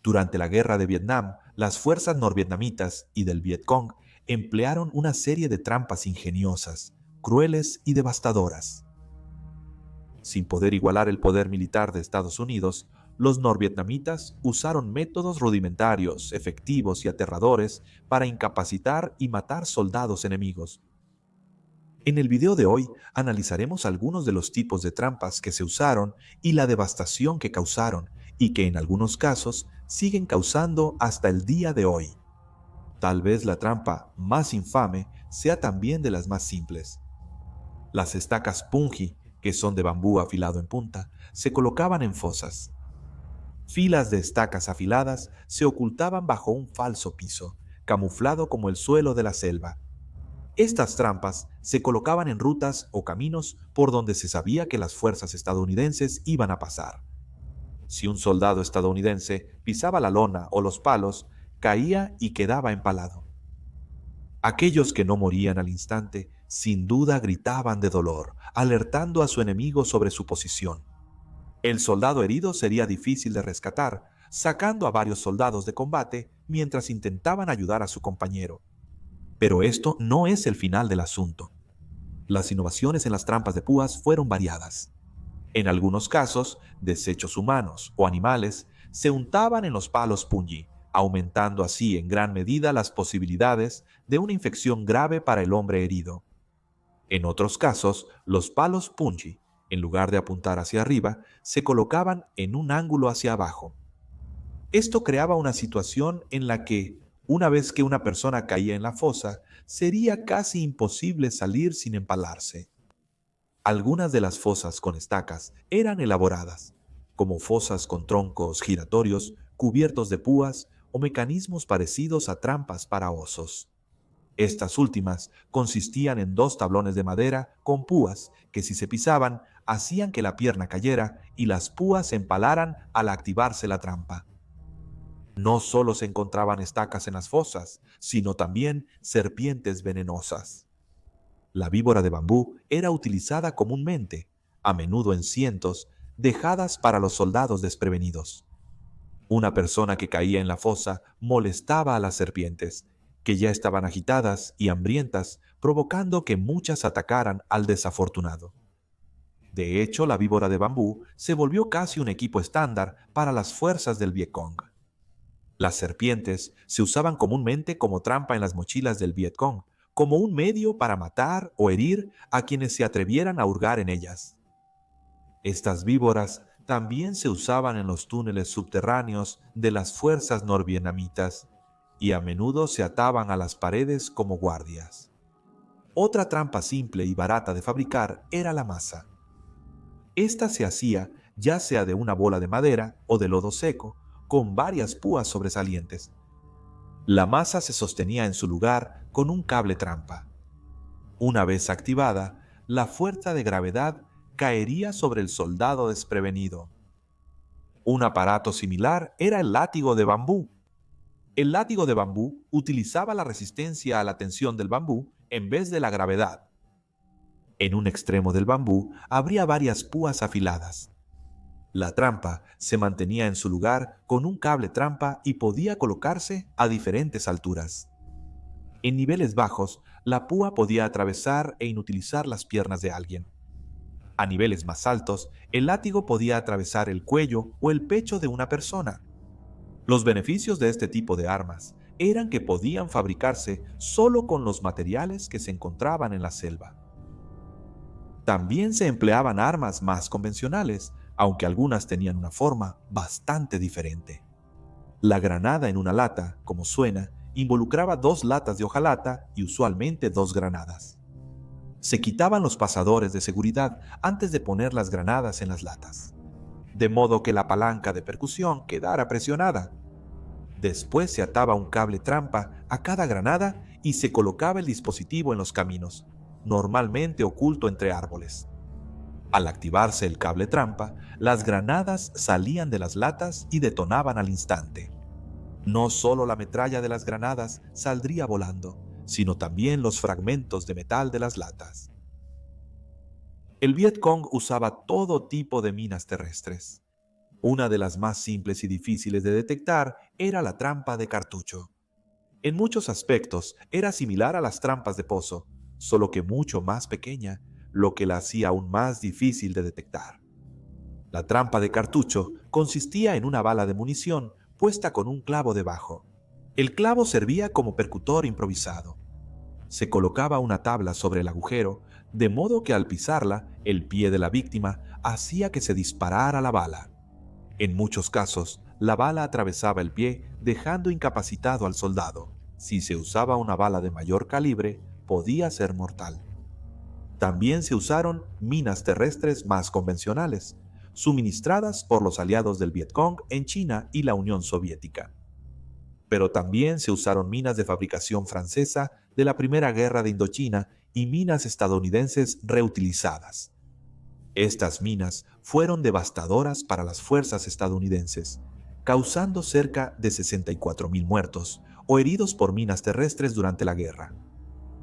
Durante la Guerra de Vietnam, las fuerzas norvietnamitas y del Vietcong emplearon una serie de trampas ingeniosas, crueles y devastadoras. Sin poder igualar el poder militar de Estados Unidos, los norvietnamitas usaron métodos rudimentarios, efectivos y aterradores para incapacitar y matar soldados enemigos. En el video de hoy analizaremos algunos de los tipos de trampas que se usaron y la devastación que causaron, y que en algunos casos siguen causando hasta el día de hoy. Tal vez la trampa más infame sea también de las más simples. Las estacas punji, que son de bambú afilado en punta, se colocaban en fosas. Filas de estacas afiladas se ocultaban bajo un falso piso, camuflado como el suelo de la selva. Estas trampas se colocaban en rutas o caminos por donde se sabía que las fuerzas estadounidenses iban a pasar. Si un soldado estadounidense pisaba la lona o los palos, caía y quedaba empalado. Aquellos que no morían al instante, sin duda gritaban de dolor, alertando a su enemigo sobre su posición. El soldado herido sería difícil de rescatar, sacando a varios soldados de combate mientras intentaban ayudar a su compañero. Pero esto no es el final del asunto. Las innovaciones en las trampas de púas fueron variadas. En algunos casos, desechos humanos o animales se untaban en los palos punji, aumentando así en gran medida las posibilidades de una infección grave para el hombre herido. En otros casos, los palos punji, en lugar de apuntar hacia arriba, se colocaban en un ángulo hacia abajo. Esto creaba una situación en la que, una vez que una persona caía en la fosa, sería casi imposible salir sin empalarse. Algunas de las fosas con estacas eran elaboradas, como fosas con troncos giratorios, cubiertos de púas o mecanismos parecidos a trampas para osos. Estas últimas consistían en dos tablones de madera con púas que, si se pisaban, hacían que la pierna cayera y las púas se empalaran al activarse la trampa. No solo se encontraban estacas en las fosas, sino también serpientes venenosas. La víbora de bambú era utilizada comúnmente, a menudo en cientos, dejadas para los soldados desprevenidos. Una persona que caía en la fosa molestaba a las serpientes, que ya estaban agitadas y hambrientas, provocando que muchas atacaran al desafortunado. De hecho, la víbora de bambú se volvió casi un equipo estándar para las fuerzas del Vietcong. Las serpientes se usaban comúnmente como trampa en las mochilas del Vietcong, como un medio para matar o herir a quienes se atrevieran a hurgar en ellas. Estas víboras también se usaban en los túneles subterráneos de las fuerzas norvietnamitas y a menudo se ataban a las paredes como guardias. Otra trampa simple y barata de fabricar era la masa. Esta se hacía ya sea de una bola de madera o de lodo seco, con varias púas sobresalientes. La masa se sostenía en su lugar con un cable trampa. Una vez activada, la fuerza de gravedad caería sobre el soldado desprevenido. Un aparato similar era el látigo de bambú. El látigo de bambú utilizaba la resistencia a la tensión del bambú en vez de la gravedad. En un extremo del bambú habría varias púas afiladas. La trampa se mantenía en su lugar con un cable trampa y podía colocarse a diferentes alturas. En niveles bajos, la púa podía atravesar e inutilizar las piernas de alguien. A niveles más altos, el látigo podía atravesar el cuello o el pecho de una persona. Los beneficios de este tipo de armas eran que podían fabricarse solo con los materiales que se encontraban en la selva. También se empleaban armas más convencionales, aunque algunas tenían una forma bastante diferente. La granada en una lata, como suena, involucraba dos latas de hojalata y usualmente dos granadas. Se quitaban los pasadores de seguridad antes de poner las granadas en las latas, de modo que la palanca de percusión quedara presionada. Después se ataba un cable trampa a cada granada y se colocaba el dispositivo en los caminos, normalmente oculto entre árboles. Al activarse el cable trampa, las granadas salían de las latas y detonaban al instante. No solo la metralla de las granadas saldría volando, sino también los fragmentos de metal de las latas. El Vietcong usaba todo tipo de minas terrestres. Una de las más simples y difíciles de detectar era la trampa de cartucho. En muchos aspectos era similar a las trampas de pozo, solo que mucho más pequeña, lo que la hacía aún más difícil de detectar. La trampa de cartucho consistía en una bala de munición puesta con un clavo debajo. El clavo servía como percutor improvisado. Se colocaba una tabla sobre el agujero, de modo que al pisarla, el pie de la víctima hacía que se disparara la bala. En muchos casos, la bala atravesaba el pie, dejando incapacitado al soldado. Si se usaba una bala de mayor calibre, podía ser mortal. También se usaron minas terrestres más convencionales, suministradas por los aliados del Vietcong en China y la Unión Soviética. Pero también se usaron minas de fabricación francesa de la Primera Guerra de Indochina y minas estadounidenses reutilizadas. Estas minas fueron devastadoras para las fuerzas estadounidenses, causando cerca de 64.000 muertos o heridos por minas terrestres durante la guerra.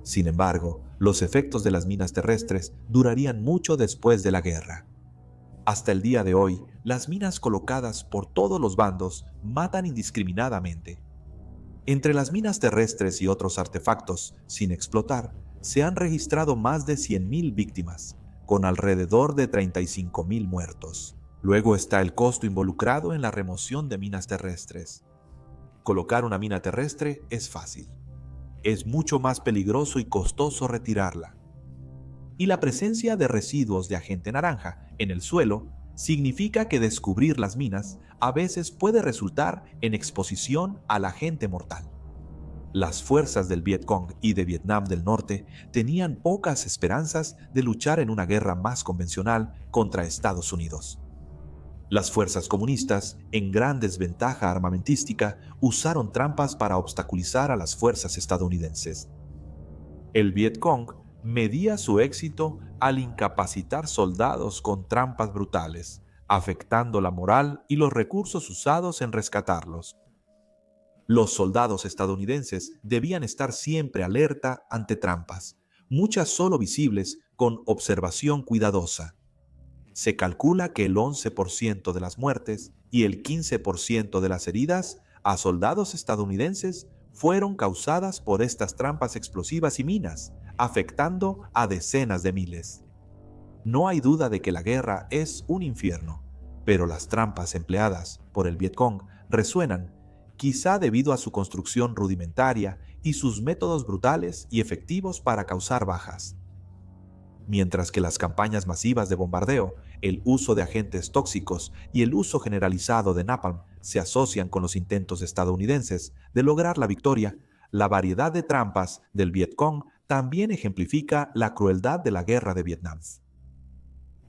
Sin embargo, los efectos de las minas terrestres durarían mucho después de la guerra. Hasta el día de hoy, las minas colocadas por todos los bandos matan indiscriminadamente. Entre las minas terrestres y otros artefactos sin explotar, se han registrado más de 100.000 víctimas, con alrededor de 35.000 muertos. Luego está el costo involucrado en la remoción de minas terrestres. Colocar una mina terrestre es fácil. Es mucho más peligroso y costoso retirarla. Y la presencia de residuos de agente naranja en el suelo significa que descubrir las minas a veces puede resultar en exposición al agente mortal. Las fuerzas del Vietcong y de Vietnam del Norte tenían pocas esperanzas de luchar en una guerra más convencional contra Estados Unidos. Las fuerzas comunistas, en gran desventaja armamentística, usaron trampas para obstaculizar a las fuerzas estadounidenses. El Vietcong medía su éxito al incapacitar soldados con trampas brutales, afectando la moral y los recursos usados en rescatarlos. Los soldados estadounidenses debían estar siempre alerta ante trampas, muchas solo visibles con observación cuidadosa. Se calcula que el 11% de las muertes y el 15% de las heridas a soldados estadounidenses fueron causadas por estas trampas explosivas y minas, afectando a decenas de miles. No hay duda de que la guerra es un infierno, pero las trampas empleadas por el Vietcong resuenan, quizá debido a su construcción rudimentaria y sus métodos brutales y efectivos para causar bajas. Mientras que las campañas masivas de bombardeo, el uso de agentes tóxicos y el uso generalizado de napalm se asocian con los intentos estadounidenses de lograr la victoria, la variedad de trampas del Vietcong también ejemplifica la crueldad de la guerra de Vietnam.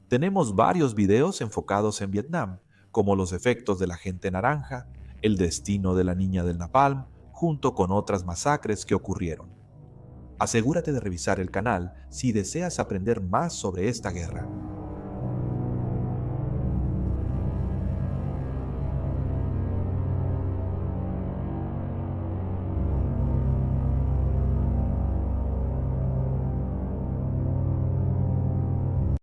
Tenemos varios videos enfocados en Vietnam, como los efectos del agente naranja, el destino de la niña del napalm, junto con otras masacres que ocurrieron. Asegúrate de revisar el canal si deseas aprender más sobre esta guerra.